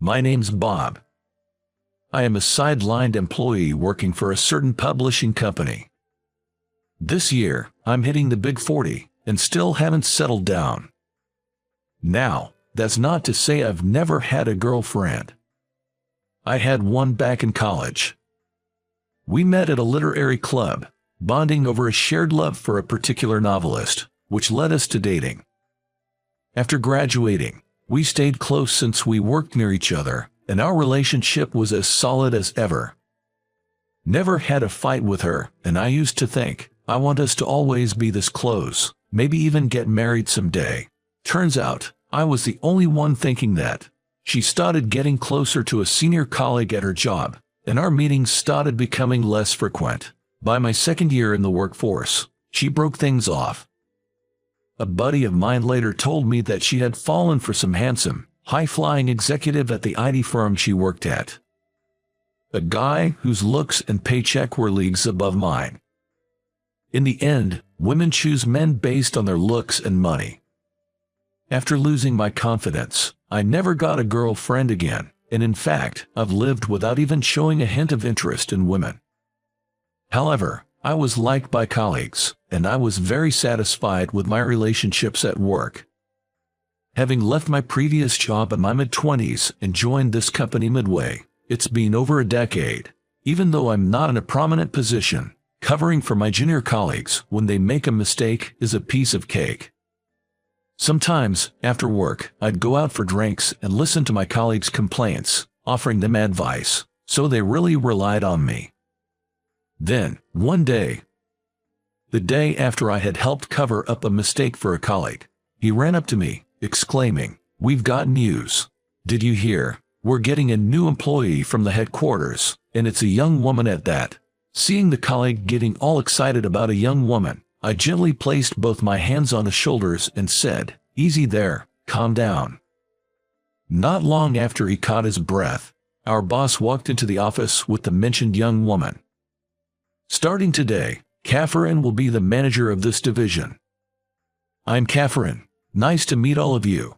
My name's Bob. I am a sidelined employee working for a certain publishing company. This year, I'm hitting the big 40 and still haven't settled down. Now, that's not to say I've never had a girlfriend. I had one back in college. We met at a literary club, bonding over a shared love for a particular novelist, which led us to dating. After graduating, we stayed close since we worked near each other, and our relationship was as solid as ever. Never had a fight with her, and I used to think, I want us to always be this close, maybe even get married someday. Turns out, I was the only one thinking that. She started getting closer to a senior colleague at her job, and our meetings started becoming less frequent. By my second year in the workforce, she broke things off. A buddy of mine later told me that she had fallen for some handsome, high-flying executive at the IT firm she worked at. A guy whose looks and paycheck were leagues above mine. In the end, women choose men based on their looks and money. After losing my confidence, I never got a girlfriend again, and in fact, I've lived without even showing a hint of interest in women. However, I was liked by colleagues, and I was very satisfied with my relationships at work. Having left my previous job in my mid-20s and joined this company midway, it's been over a decade. Even though I'm not in a prominent position, covering for my junior colleagues when they make a mistake is a piece of cake. Sometimes, after work, I'd go out for drinks and listen to my colleagues' complaints, offering them advice, so they really relied on me. Then, one day, the day after I had helped cover up a mistake for a colleague, he ran up to me, exclaiming, "We've got news. Did you hear? We're getting a new employee from the headquarters, and it's a young woman at that." Seeing the colleague getting all excited about a young woman, I gently placed both my hands on his shoulders and said, "Easy there, calm down." Not long after he caught his breath, our boss walked into the office with the mentioned young woman. "Starting today, Catherine will be the manager of this division. I'm Catherine. Nice to meet all of you."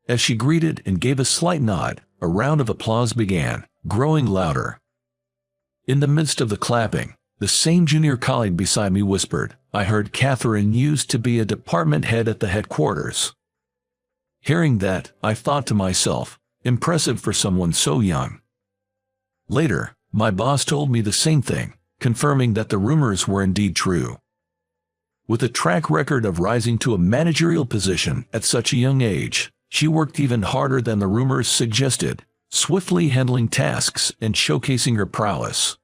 As she greeted and gave a slight nod, a round of applause began, growing louder. In the midst of the clapping, the same junior colleague beside me whispered, "I heard Catherine used to be a department head at the headquarters." Hearing that, I thought to myself, impressive for someone so young. Later, my boss told me the same thing, confirming that the rumors were indeed true. With a track record of rising to a managerial position at such a young age, she worked even harder than the rumors suggested, swiftly handling tasks and showcasing her prowess.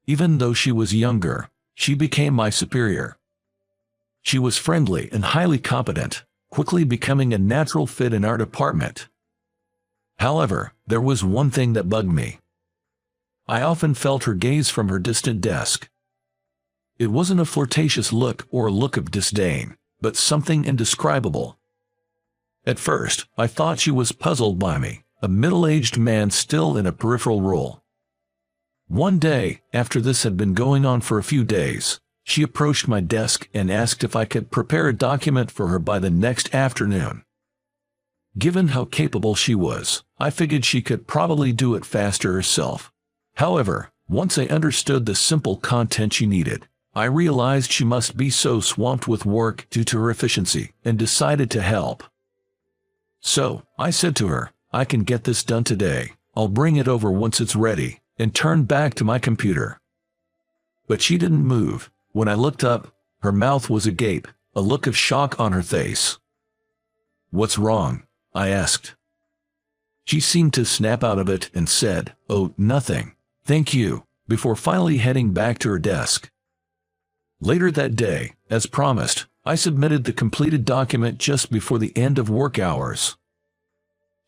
Even though she was younger, she became my superior. She was friendly and highly competent, quickly becoming a natural fit in our department. However, there was one thing that bugged me. I often felt her gaze from her distant desk. It wasn't a flirtatious look or a look of disdain, but something indescribable. At first, I thought she was puzzled by me, a middle-aged man still in a peripheral role. One day, after this had been going on for a few days, she approached my desk and asked if I could prepare a document for her by the next afternoon. Given how capable she was, I figured she could probably do it faster herself. However, once I understood the simple content she needed, I realized she must be so swamped with work due to her efficiency and decided to help. So, I said to her, "I can get this done today. I'll bring it over once it's ready," and turned back to my computer. But she didn't move. When I looked up, her mouth was agape, a look of shock on her face. "What's wrong?" I asked. She seemed to snap out of it and said, "Oh, nothing. Thank you," before finally heading back to her desk. Later that day, as promised, I submitted the completed document just before the end of work hours.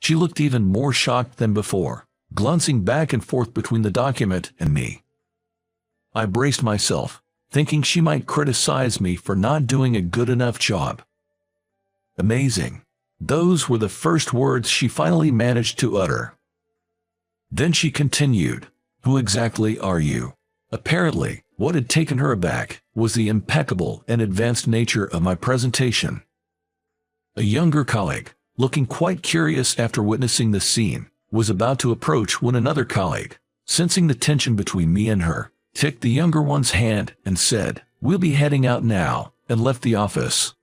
She looked even more shocked than before, glancing back and forth between the document and me. I braced myself, thinking she might criticize me for not doing a good enough job. Amazing. Those were the first words she finally managed to utter. Then she continued, "Who exactly are you?" Apparently, what had taken her aback was the impeccable and advanced nature of my presentation. A younger colleague, looking quite curious after witnessing the scene, was about to approach when another colleague, sensing the tension between me and her, took the younger one's hand and said, "We'll be heading out now," and left the office.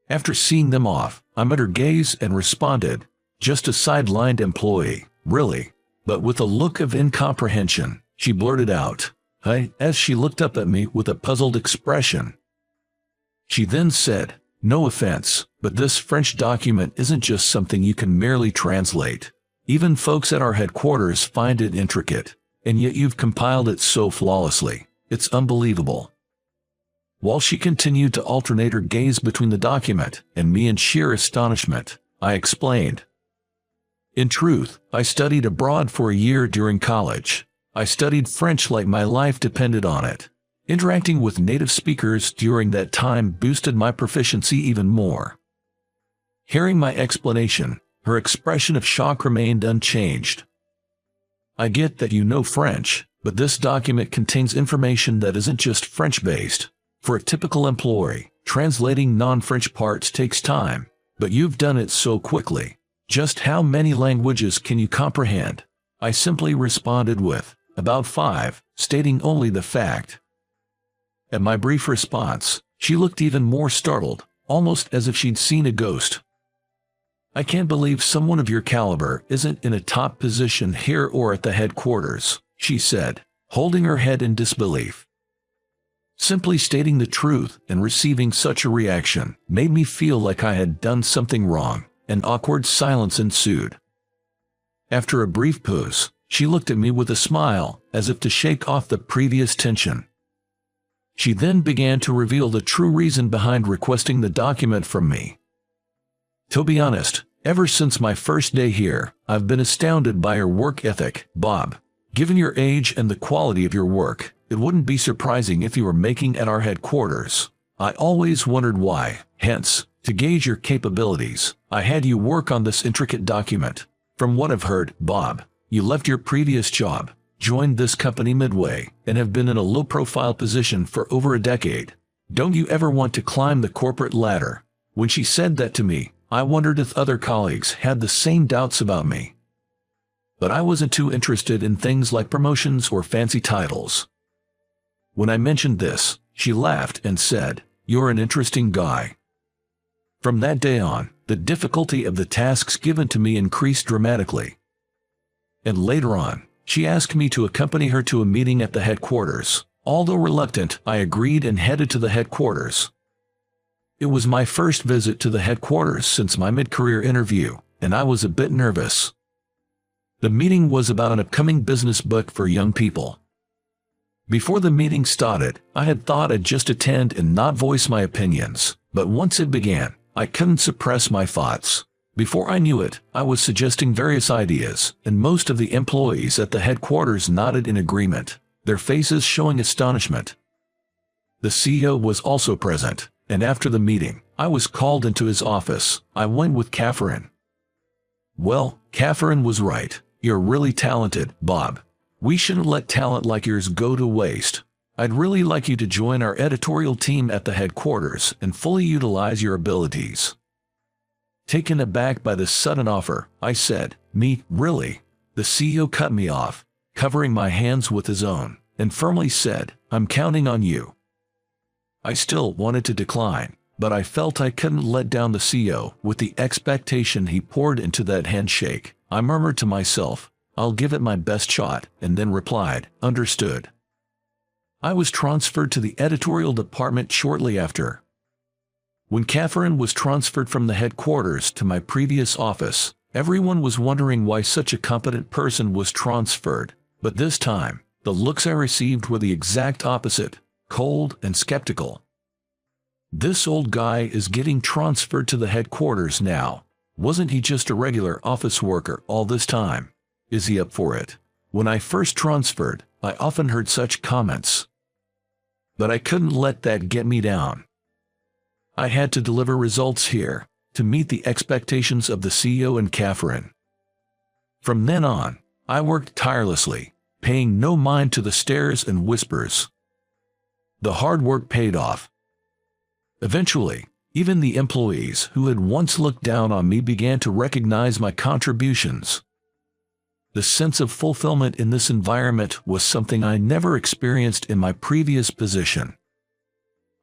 After seeing them off, I met her gaze and responded, "Just a sidelined employee, really?" But with a look of incomprehension, she blurted out, "Hey," as she looked up at me with a puzzled expression. She then said, "No offense, but this French document isn't just something you can merely translate. Even folks at our headquarters find it intricate, and yet you've compiled it so flawlessly. It's unbelievable." While she continued to alternate her gaze between the document and me in sheer astonishment, I explained, "In truth, I studied abroad for a year during college. I studied French like my life depended on it. Interacting with native speakers during that time boosted my proficiency even more." Hearing my explanation, her expression of shock remained unchanged. "I get that you know French, but this document contains information that isn't just French-based. For a typical employee, translating non-French parts takes time, but you've done it so quickly. Just how many languages can you comprehend?" I simply responded with, "About 5, stating only the fact." At my brief response, she looked even more startled, almost as if she'd seen a ghost. "I can't believe someone of your caliber isn't in a top position here or at the headquarters," she said, holding her head in disbelief. Simply stating the truth and receiving such a reaction made me feel like I had done something wrong. An awkward silence ensued. After a brief pause, she looked at me with a smile, as if to shake off the previous tension. She then began to reveal the true reason behind requesting the document from me. "To be honest, ever since my first day here, I've been astounded by your work ethic, Bob. Given your age and the quality of your work, it wouldn't be surprising if you were making at our headquarters. I always wondered why, hence, to gauge your capabilities, I had you work on this intricate document. From what I've heard, Bob, you left your previous job, joined this company midway, and have been in a low-profile position for over a decade. Don't you ever want to climb the corporate ladder?" When she said that to me, I wondered if other colleagues had the same doubts about me. But I wasn't too interested in things like promotions or fancy titles. When I mentioned this, she laughed and said, "You're an interesting guy." From that day on, the difficulty of the tasks given to me increased dramatically. And later on, she asked me to accompany her to a meeting at the headquarters. Although reluctant, I agreed and headed to the headquarters. It was my first visit to the headquarters since my mid-career interview, and I was a bit nervous. The meeting was about an upcoming business book for young people. Before the meeting started, I had thought I'd just attend and not voice my opinions, but once it began, I couldn't suppress my thoughts. Before I knew it, I was suggesting various ideas, and most of the employees at the headquarters nodded in agreement, their faces showing astonishment. The CEO was also present, and after the meeting, I was called into his office. I went with Catherine. "Well, Catherine was right. You're really talented, Bob. We shouldn't let talent like yours go to waste. I'd really like you to join our editorial team at the headquarters and fully utilize your abilities." Taken aback by this sudden offer, I said, "Me, really?" The CEO cut me off, covering my hands with his own, and firmly said, "I'm counting on you." I still wanted to decline, but I felt I couldn't let down the CEO with the expectation he poured into that handshake. I murmured to myself, "I'll give it my best shot," and then replied, "Understood." I was transferred to the editorial department shortly after. When Catherine was transferred from the headquarters to my previous office, everyone was wondering why such a competent person was transferred, but this time, the looks I received were the exact opposite, cold and skeptical. "This old guy is getting transferred to the headquarters now. Wasn't he just a regular office worker all this time? Is he up for it?" When I first transferred, I often heard such comments. But I couldn't let that get me down. I had to deliver results here, to meet the expectations of the CEO and Catherine. From then on, I worked tirelessly, paying no mind to the stares and whispers. The hard work paid off. Eventually, Even the employees who had once looked down on me began to recognize my contributions. The sense of fulfillment in this environment was something I never experienced in my previous position.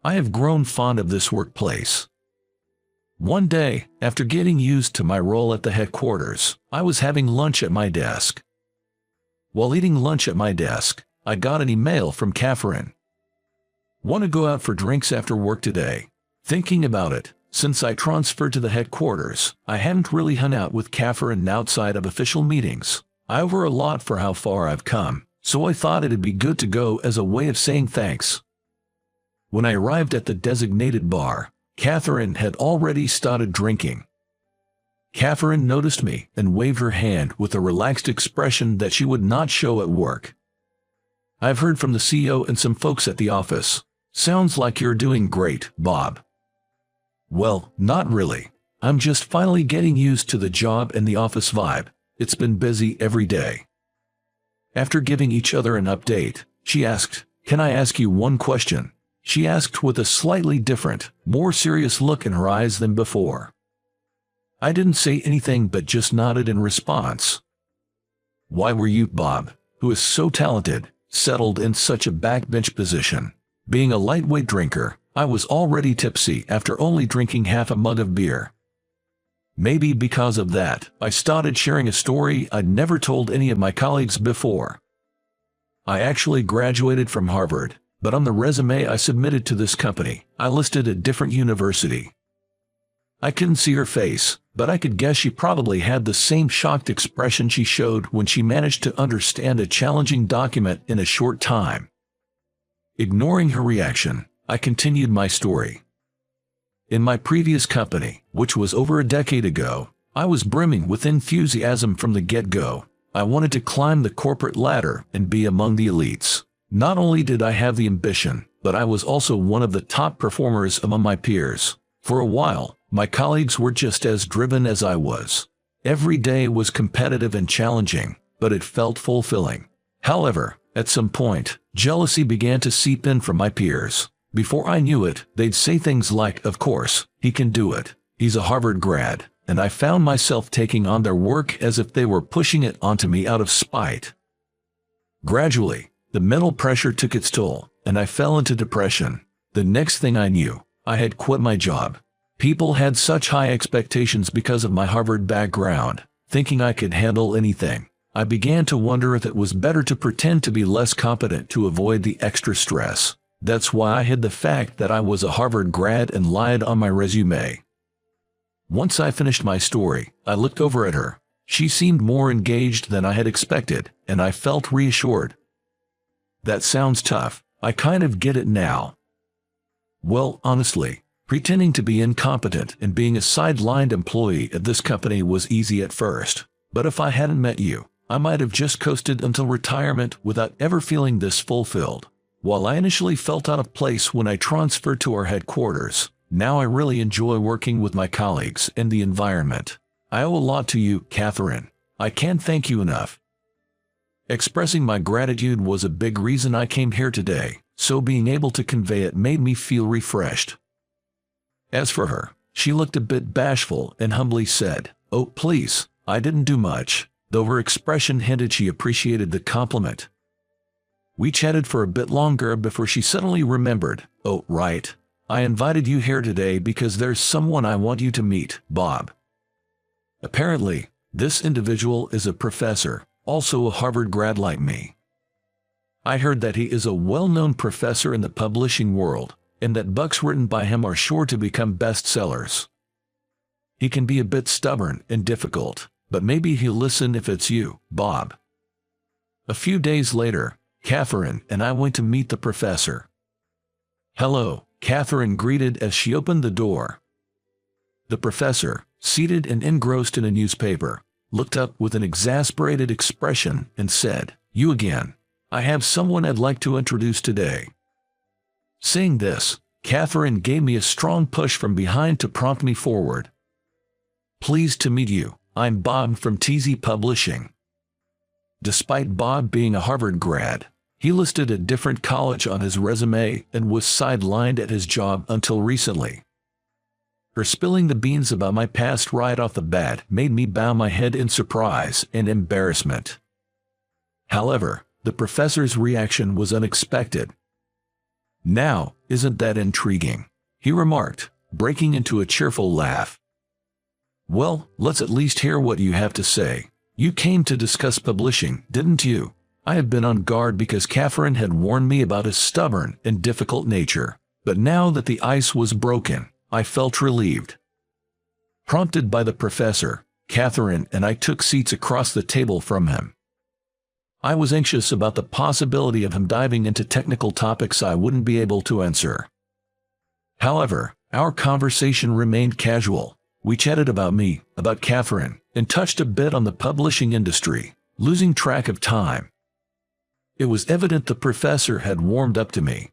I have grown fond of this workplace. One day, after getting used to my role at the headquarters, I was having lunch at my desk. While eating lunch at my desk, I got an email from Catherine. "Want to go out for drinks after work today?" Thinking about it, since I transferred to the headquarters, I hadn't really hung out with Catherine outside of official meetings. I owe her a lot for how far I've come, so I thought it'd be good to go as a way of saying thanks. When I arrived at the designated bar, Catherine had already started drinking. Catherine noticed me and waved her hand with a relaxed expression that she would not show at work. "I've heard from the CEO and some folks at the office. Sounds like you're doing great, Bob." "Well, not really. I'm just finally getting used to the job and the office vibe. It's been busy every day." After giving each other an update, she asked, "Can I ask you one question?" She asked with a slightly different, more serious look in her eyes than before. I didn't say anything but just nodded in response. "Why were you, Bob, who is so talented, settled in such a backbench position?" Being a lightweight drinker, I was already tipsy after only drinking half a mug of beer. Maybe because of that, I started sharing a story I'd never told any of my colleagues before. I actually graduated from Harvard, but on the resume I submitted to this company, I listed a different university. I couldn't see her face, but I could guess she probably had the same shocked expression she showed when she managed to understand a challenging document in a short time. Ignoring her reaction, I continued my story. In my previous company, which was over a decade ago, I was brimming with enthusiasm from the get-go. I wanted to climb the corporate ladder and be among the elites. Not only did I have the ambition, but I was also one of the top performers among my peers. For a while, my colleagues were just as driven as I was. Every day was competitive and challenging, but it felt fulfilling. However, at some point, jealousy began to seep in from my peers. Before I knew it, they'd say things like, "Of course, he can do it. He's a Harvard grad," and I found myself taking on their work as if they were pushing it onto me out of spite. Gradually, the mental pressure took its toll, and I fell into depression. The next thing I knew, I had quit my job. People had such high expectations because of my Harvard background, thinking I could handle anything. I began to wonder if it was better to pretend to be less competent to avoid the extra stress. That's why I hid the fact that I was a Harvard grad and lied on my resume. Once I finished my story, I looked over at her. She seemed more engaged than I had expected, and I felt reassured. "That sounds tough. I kind of get it now." Well, honestly, pretending to be incompetent and being a sidelined employee at this company was easy at first. But if I hadn't met you, I might have just coasted until retirement without ever feeling this fulfilled. While I initially felt out of place when I transferred to our headquarters, now I really enjoy working with my colleagues and the environment. I owe a lot to you, Catherine. I can't thank you enough. Expressing my gratitude was a big reason I came here today, so being able to convey it made me feel refreshed. As for her, she looked a bit bashful and humbly said, "Oh, please, I didn't do much," though her expression hinted she appreciated the compliment. We chatted for a bit longer before she suddenly remembered, "Oh, right. I invited you here today because there's someone I want you to meet, Bob." Apparently, this individual is a professor, also a Harvard grad like me. I heard that he is a well-known professor in the publishing world, and that books written by him are sure to become bestsellers. He can be a bit stubborn and difficult, but maybe he'll listen if it's you, Bob. A few days later, Catherine and I went to meet the professor. "Hello," Catherine greeted as she opened the door. The professor, seated and engrossed in a newspaper, looked up with an exasperated expression and said, "You again. I have someone I'd like to introduce today." Saying this, Catherine gave me a strong push from behind to prompt me forward. "Pleased to meet you. I'm Bob from TZ Publishing." Despite Bob being a Harvard grad, he listed a different college on his resume and was sidelined at his job until recently. Her spilling the beans about my past right off the bat made me bow my head in surprise and embarrassment. However, the professor's reaction was unexpected. "Now, isn't that intriguing?" he remarked, breaking into a cheerful laugh. "Well, let's at least hear what you have to say. You came to discuss publishing, didn't you?" I had been on guard because Catherine had warned me about his stubborn and difficult nature, but now that the ice was broken, I felt relieved. Prompted by the professor, Catherine and I took seats across the table from him. I was anxious about the possibility of him diving into technical topics I wouldn't be able to answer. However, our conversation remained casual. We chatted about me, about Catherine, and touched a bit on the publishing industry, losing track of time. It was evident the professor had warmed up to me.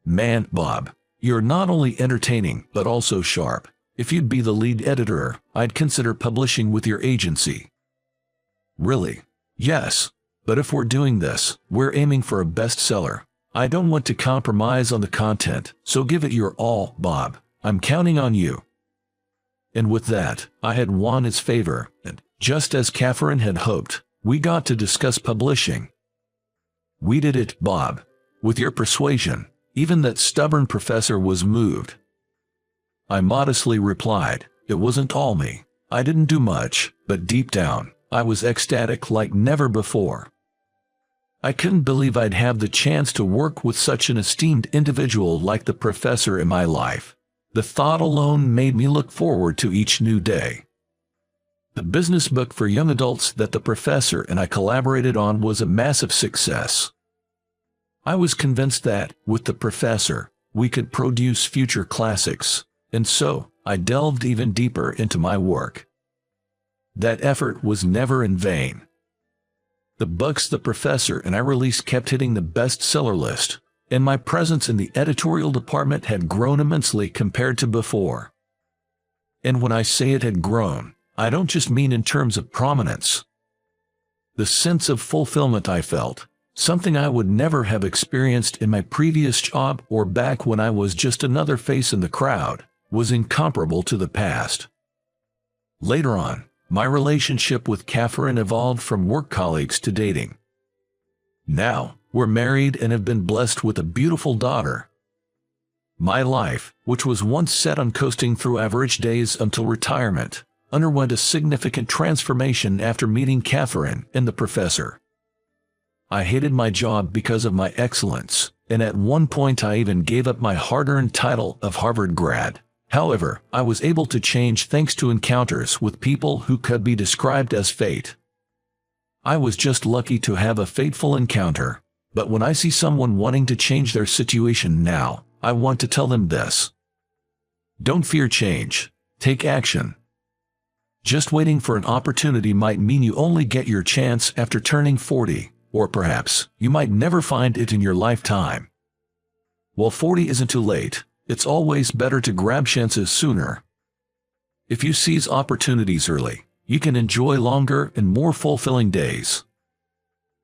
"Man, Bob, you're not only entertaining but also sharp. If you'd be the lead editor, I'd consider publishing with your agency." "Really?" "Yes. But if we're doing this, we're aiming for a bestseller. I don't want to compromise on the content, so give it your all, Bob. I'm counting on you." And with that, I had won his favor, and, just as Catherine had hoped, we got to discuss publishing. "We did it, Bob. With your persuasion, even that stubborn professor was moved." I modestly replied, "It wasn't all me. I didn't do much, but deep down, I was ecstatic like never before. I couldn't believe I'd have the chance to work with such an esteemed individual like the professor in my life. The thought alone made me look forward to each new day." The business book for young adults that the professor and I collaborated on was a massive success. I was convinced that, with the professor, we could produce future classics, and so I delved even deeper into my work. That effort was never in vain. The books the professor and I released kept hitting the bestseller list, and my presence in the editorial department had grown immensely compared to before. And when I say it had grown, I don't just mean in terms of prominence. The sense of fulfillment I felt, something I would never have experienced in my previous job or back when I was just another face in the crowd, was incomparable to the past. Later on, my relationship with Catherine evolved from work colleagues to dating. Now, we're married and have been blessed with a beautiful daughter. My life, which was once set on coasting through average days until retirement, underwent a significant transformation after meeting Catherine and the professor. I hated my job because of my excellence, and at one point I even gave up my hard-earned title of Harvard grad. However, I was able to change thanks to encounters with people who could be described as fate. I was just lucky to have a fateful encounter, but when I see someone wanting to change their situation now, I want to tell them this. Don't fear change. Take action. Just waiting for an opportunity might mean you only get your chance after turning 40, or perhaps you might never find it in your lifetime. While 40 isn't too late, it's always better to grab chances sooner. If you seize opportunities early, you can enjoy longer and more fulfilling days.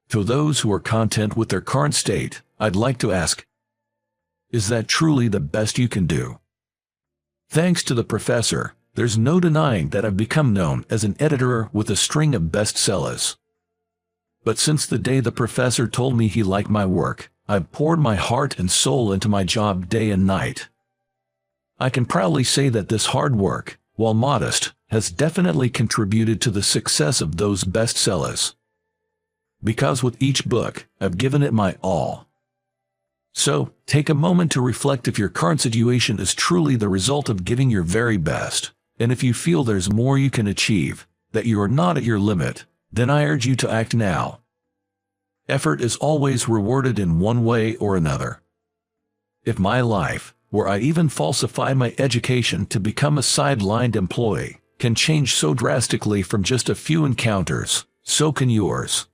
To those who are content with their current state, I'd like to ask, is that truly the best you can do? Thanks to the professor, there's no denying that I've become known as an editor with a string of bestsellers. But since the day the professor told me he liked my work, I've poured my heart and soul into my job day and night. I can proudly say that this hard work, while modest, has definitely contributed to the success of those bestsellers. Because with each book, I've given it my all. So, take a moment to reflect if your current situation is truly the result of giving your very best, and if you feel there's more you can achieve, that you are not at your limit, then I urge you to act now. Effort is always rewarded in one way or another. If my life, where I even falsified my education to become a sidelined employee, can change so drastically from just a few encounters, so can yours.